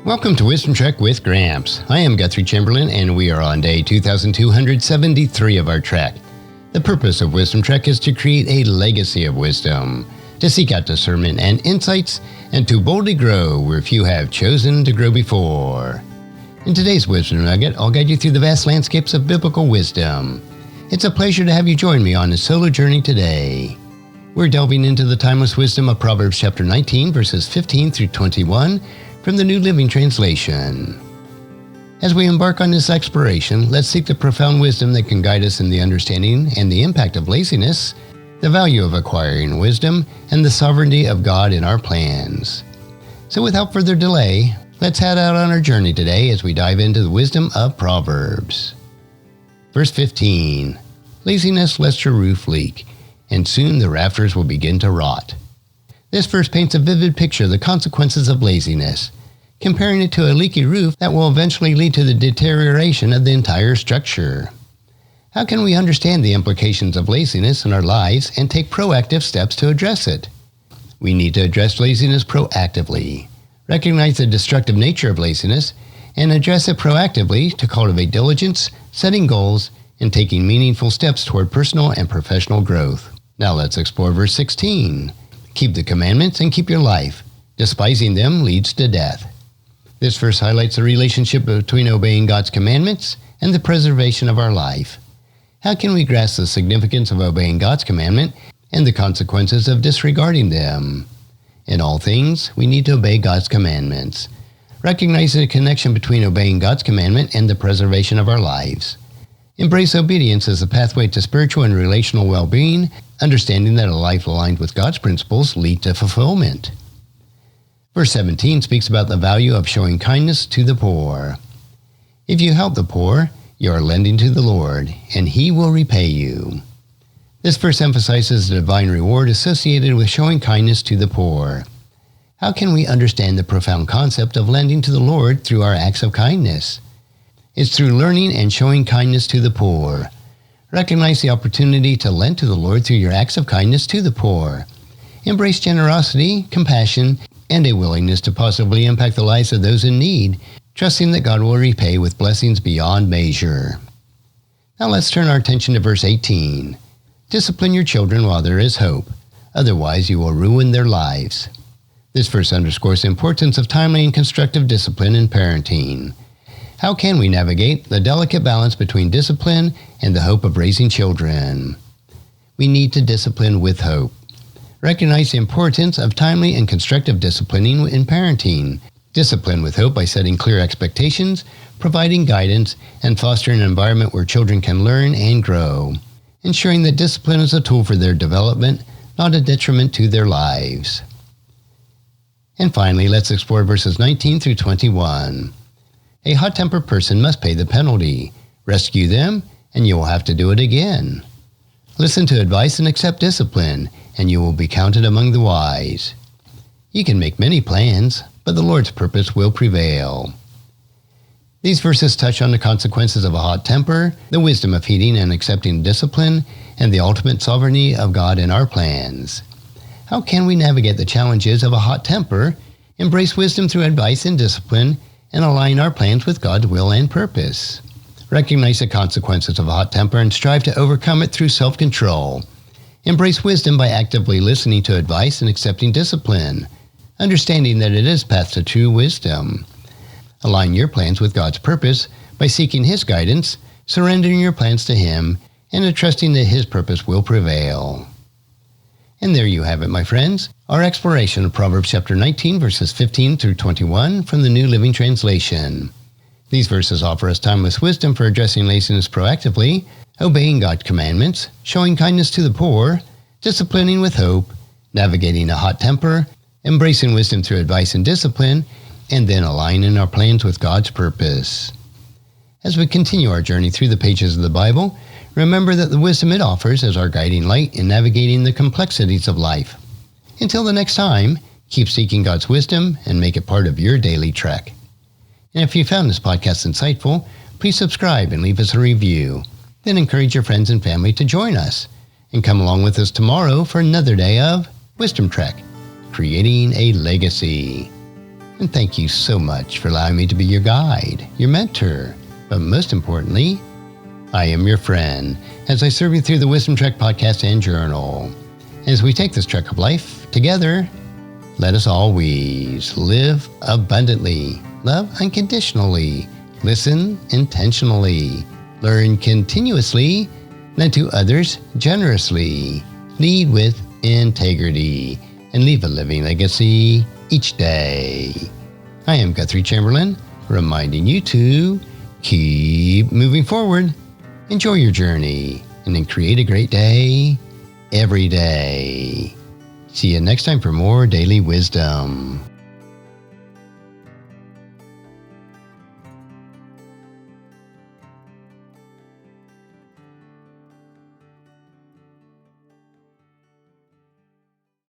Welcome to Wisdom Trek with Gramps. I am Guthrie Chamberlain, and we are on day 2273 of our trek. The purpose of Wisdom Trek is to create a legacy of wisdom, to seek out discernment and insights, and to boldly grow where few have chosen to grow before. In today's Wisdom Nugget, I'll guide you through the vast landscapes of biblical wisdom. It's a pleasure to have you join me on this solo journey today. We're delving into the timeless wisdom of Proverbs chapter 19, verses 15 through 21, from the New Living Translation. As we embark on this exploration, let's seek the profound wisdom that can guide us in the understanding and the impact of laziness, the value of acquiring wisdom, and the sovereignty of God in our plans. So without further delay, let's head out on our journey today as we dive into the wisdom of Proverbs. Verse 15, laziness lets your roof leak, and soon the rafters will begin to rot. This verse paints a vivid picture of the consequences of laziness, comparing it to a leaky roof that will eventually lead to the deterioration of the entire structure. How can we understand the implications of laziness in our lives and take proactive steps to address it? We need to address laziness proactively, recognize the destructive nature of laziness, and address it proactively to cultivate diligence, setting goals, and taking meaningful steps toward personal and professional growth. Now let's explore verse 16. Keep the commandments and keep your life. Despising them leads to death. This verse highlights the relationship between obeying God's commandments and the preservation of our life. How can we grasp the significance of obeying God's commandment and the consequences of disregarding them? In all things, we need to obey God's commandments. Recognize the connection between obeying God's commandment and the preservation of our lives. Embrace obedience as a pathway to spiritual and relational well-being, understanding that a life aligned with God's principles leads to fulfillment. Verse 17 speaks about the value of showing kindness to the poor. If you help the poor, you are lending to the Lord, and He will repay you. This verse emphasizes the divine reward associated with showing kindness to the poor. How can we understand the profound concept of lending to the Lord through our acts of kindness? It's through learning and showing kindness to the poor. Recognize the opportunity to lend to the Lord through your acts of kindness to the poor. Embrace generosity, compassion, and a willingness to positively impact the lives of those in need, trusting that God will repay with blessings beyond measure. Now let's turn our attention to verse 18. Discipline your children while there is hope, otherwise you will ruin their lives. This verse underscores the importance of timely and constructive discipline in parenting. How can we navigate the delicate balance between discipline and the hope of raising children? We need to discipline with hope. Recognize the importance of timely and constructive disciplining in parenting. Discipline with hope by setting clear expectations, providing guidance, and fostering an environment where children can learn and grow. Ensuring that discipline is a tool for their development, not a detriment to their lives. And finally, let's explore verses 19 through 21. A hot-tempered person must pay the penalty. Rescue them, and you will have to do it again. Listen to advice and accept discipline, and you will be counted among the wise. You can make many plans, but the Lord's purpose will prevail. These verses touch on the consequences of a hot temper, the wisdom of heeding and accepting discipline, and the ultimate sovereignty of God in our plans. How can we navigate the challenges of a hot temper, embrace wisdom through advice and discipline, and align our plans with God's will and purpose? Recognize the consequences of a hot temper and strive to overcome it through self-control. Embrace wisdom by actively listening to advice and accepting discipline, understanding that it is path to true wisdom. Align your plans with God's purpose by seeking His guidance, surrendering your plans to Him, and trusting that His purpose will prevail. And there you have it, my friends, our exploration of Proverbs chapter 19, verses 15 through 21 from the New Living Translation. These verses offer us timeless wisdom for addressing laziness proactively, obeying God's commandments, showing kindness to the poor, disciplining with hope, navigating a hot temper, embracing wisdom through advice and discipline, and then aligning our plans with God's purpose. As we continue our journey through the pages of the Bible, remember that the wisdom it offers is our guiding light in navigating the complexities of life. Until the next time, keep seeking God's wisdom and make it part of your daily trek. And if you found this podcast insightful, please subscribe and leave us a review. Then encourage your friends and family to join us. And come along with us tomorrow for another day of Wisdom Trek, creating a legacy. And thank you so much for allowing me to be your guide, your mentor, but most importantly, I am your friend as I serve you through the Wisdom-Trek podcast and journal. As we take this trek of life together, let us always live abundantly, love unconditionally, listen intentionally, learn continuously, lend to others generously, lead with integrity, and leave a living legacy each day. I am Guthrie Chamberlain, reminding you to keep moving forward, enjoy your journey, and then create a great day every day. See you next time for more daily wisdom.